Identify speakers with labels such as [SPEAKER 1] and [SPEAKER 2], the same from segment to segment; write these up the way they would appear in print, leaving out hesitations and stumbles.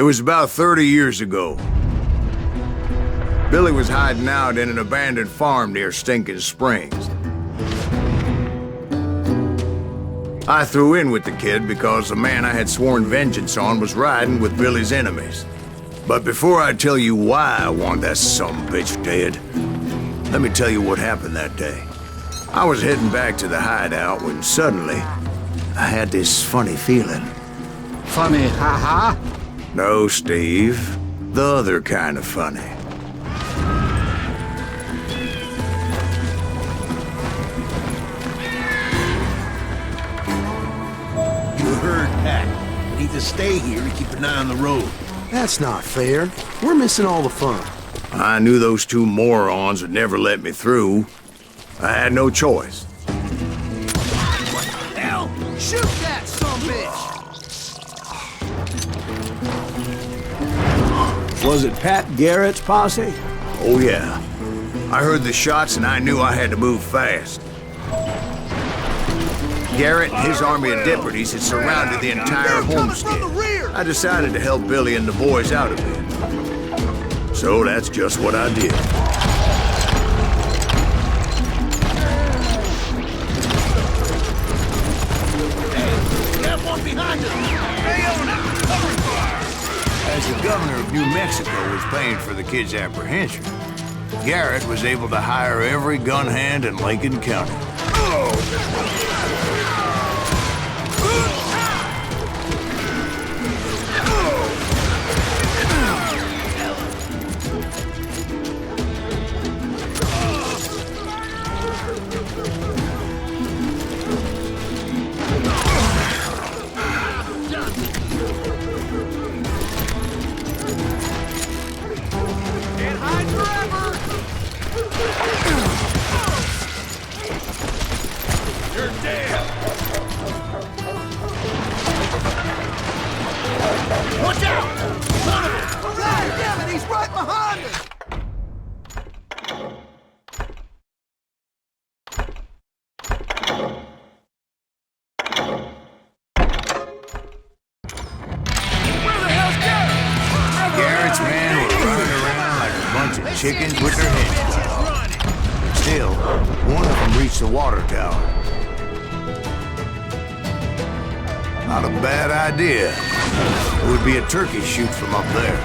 [SPEAKER 1] was about 30 years ago. Billy was hiding out in an abandoned farm near Stinking Springs. I threw in with the kid because the man I had sworn vengeance on was riding with Billy's enemies. But before I tell you why I want that sumbitch dead, let me tell you what happened that day. I was heading back to the hideout when suddenly I had this funny feeling.
[SPEAKER 2] Funny, ha-ha?
[SPEAKER 1] No, Steve. The other kind of funny.
[SPEAKER 3] You heard Pat. We need to stay here and keep an eye on the road.
[SPEAKER 4] That's not fair. We're missing all the fun.
[SPEAKER 1] I knew those two morons would never let me through. I had no choice.
[SPEAKER 2] Hell, shoot that sumbitch!
[SPEAKER 5] Was it Pat Garrett's posse?
[SPEAKER 1] Oh yeah. I heard the shots and I knew I had to move fast. Garrett and his army of deputies had surrounded the entire homestead. I decided to help Billy and the boys out of it. So that's just what I did. As the governor of New Mexico was paying for the kid's apprehension, Garrett was able to hire every gun hand in Lincoln County.
[SPEAKER 2] Watch out! Son of a... God damn it, he's right behind us! Where the hell's Garrett?
[SPEAKER 1] Garrett's men were running around like a bunch of chickens with their heads cut off. Still, one of them reached the water tower. Not a bad idea. It would be a turkey shoot from up there.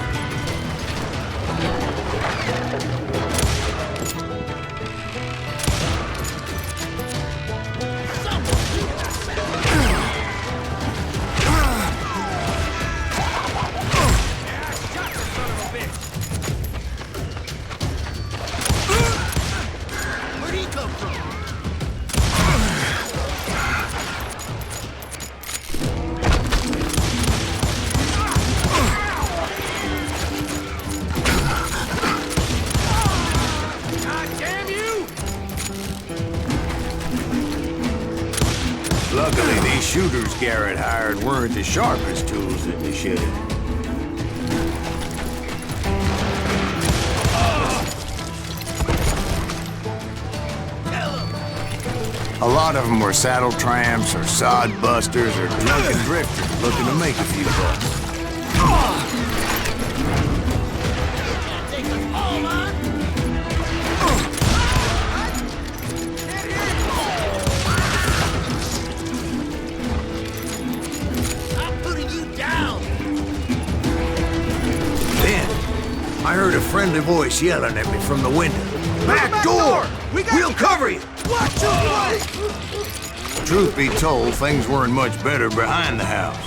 [SPEAKER 2] Where'd he come from?
[SPEAKER 1] Luckily, these shooters Garrett hired weren't the sharpest tools in the shed. A lot of them were saddle tramps or sod busters or drunken drifters looking to make a few bucks. I heard a friendly voice yelling at me from the window. Back door! We'll cover you!
[SPEAKER 2] Watch your flank!
[SPEAKER 1] Truth be told, things weren't much better behind the house.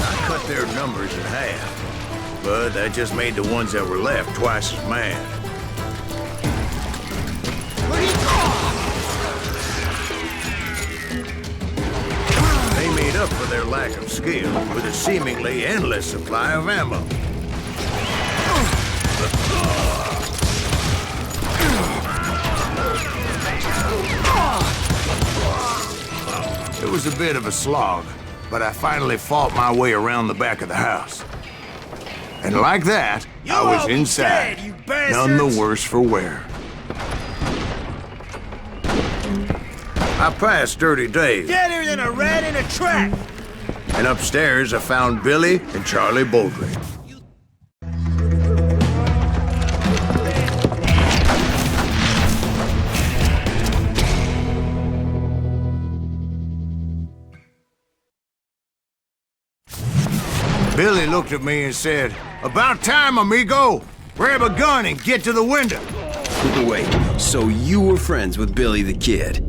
[SPEAKER 1] I cut their numbers in half, but that just made the ones that were left twice as mad. They made up for their lack of skill with a seemingly endless supply of ammo. It was a bit of a slog, but I finally fought my way around the back of the house. And like that, I was inside, none the worse for wear. I passed dirty days.
[SPEAKER 2] Deader than a rat in a trap!
[SPEAKER 1] and upstairs I found Billy and Charlie Bowdre. Billy looked at me and said, "About time, amigo! Grab a gun and get to the window!"
[SPEAKER 6] Wait, so you were friends with Billy the Kid?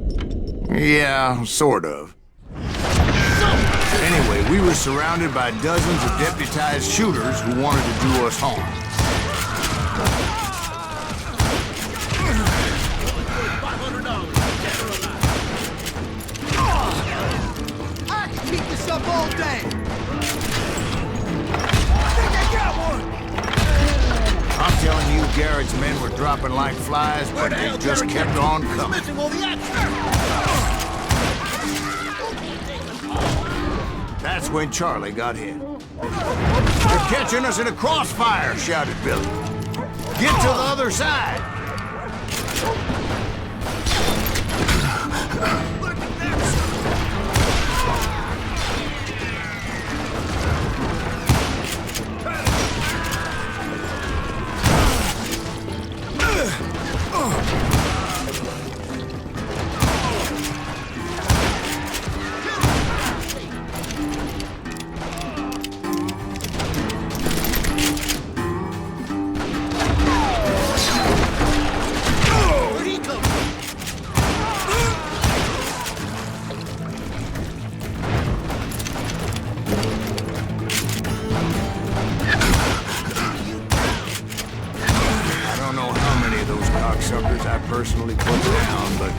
[SPEAKER 1] Yeah, sort of. Anyway, we were surrounded by dozens of deputized shooters who wanted to do us harm.
[SPEAKER 2] I can keep this up all day. I think I got one.
[SPEAKER 1] I'm telling you, Garrett's men were dropping like flies, but they just kept on coming. That's when Charlie got hit. "They're catching us in a crossfire," shouted Billy. "Get to the other side!" Suckers I personally put down, but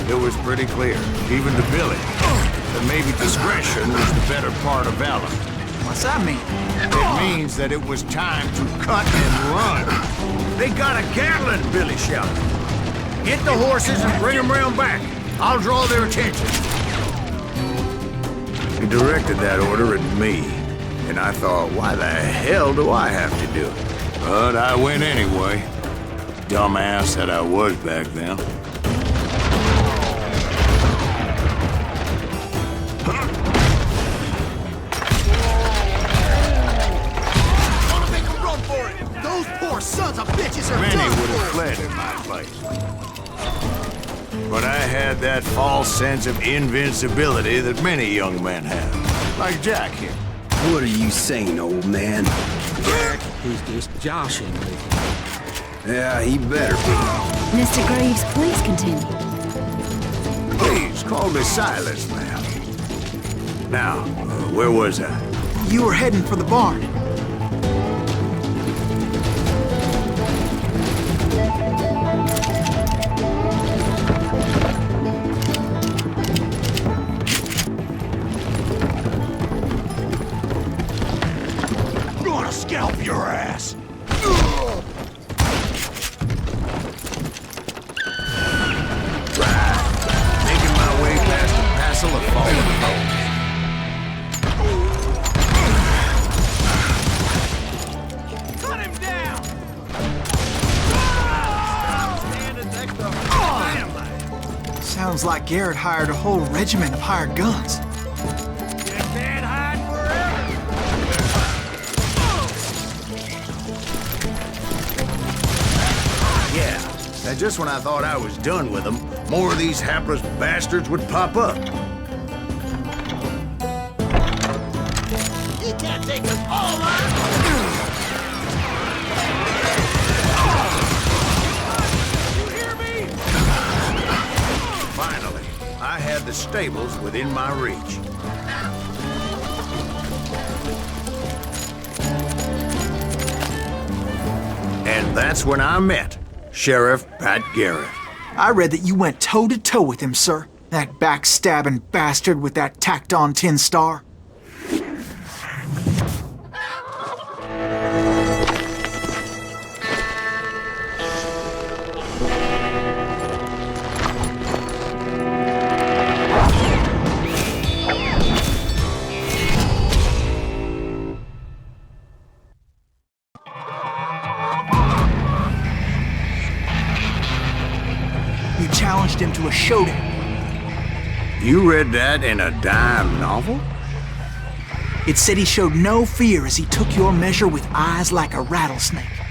[SPEAKER 1] it was pretty clear, even to Billy, that maybe discretion was the better part of valor.
[SPEAKER 2] What's that mean?
[SPEAKER 1] It means that it was time to cut and run. "They got a Gatling," Billy shouted. "Get the horses and bring them round back. I'll draw their attention." He directed that order at me, and I thought, why the hell do I have to do it? But I went anyway. Dumbass that I was back then.
[SPEAKER 2] Wanna make them run for it. Those poor sons of bitches are
[SPEAKER 1] Many
[SPEAKER 2] done
[SPEAKER 1] would have
[SPEAKER 2] for.
[SPEAKER 1] fled in my place. But I had that false sense of invincibility that many young men have. Like Jack here.
[SPEAKER 6] What are you saying, old man?
[SPEAKER 5] He's just joshing with you.
[SPEAKER 6] Yeah, he better be.
[SPEAKER 7] Mr. Graves, please continue.
[SPEAKER 1] Please, call me Silas, ma'am. Now, where was I?
[SPEAKER 2] You were heading for the barn. I'm gonna scalp your ass.
[SPEAKER 1] Making my way past a passel of fallen foes.
[SPEAKER 2] Cut him down! Sounds like Garrett hired a whole regiment of hired guns.
[SPEAKER 1] You can't hide forever. Yeah, now just when I thought I was done with them, more of these hapless bastards would pop up.
[SPEAKER 2] He can't take us all on! You hear me?
[SPEAKER 1] Finally, I had the stables within my reach. And that's when I met Sheriff Pat Garrett.
[SPEAKER 2] I read that you went toe-to-toe with him, sir. That backstabbing bastard with that tacked-on tin star. You challenged him to a showdown.
[SPEAKER 1] You read that in a dime novel?
[SPEAKER 2] It said he showed no fear as he took your measure with eyes like a rattlesnake.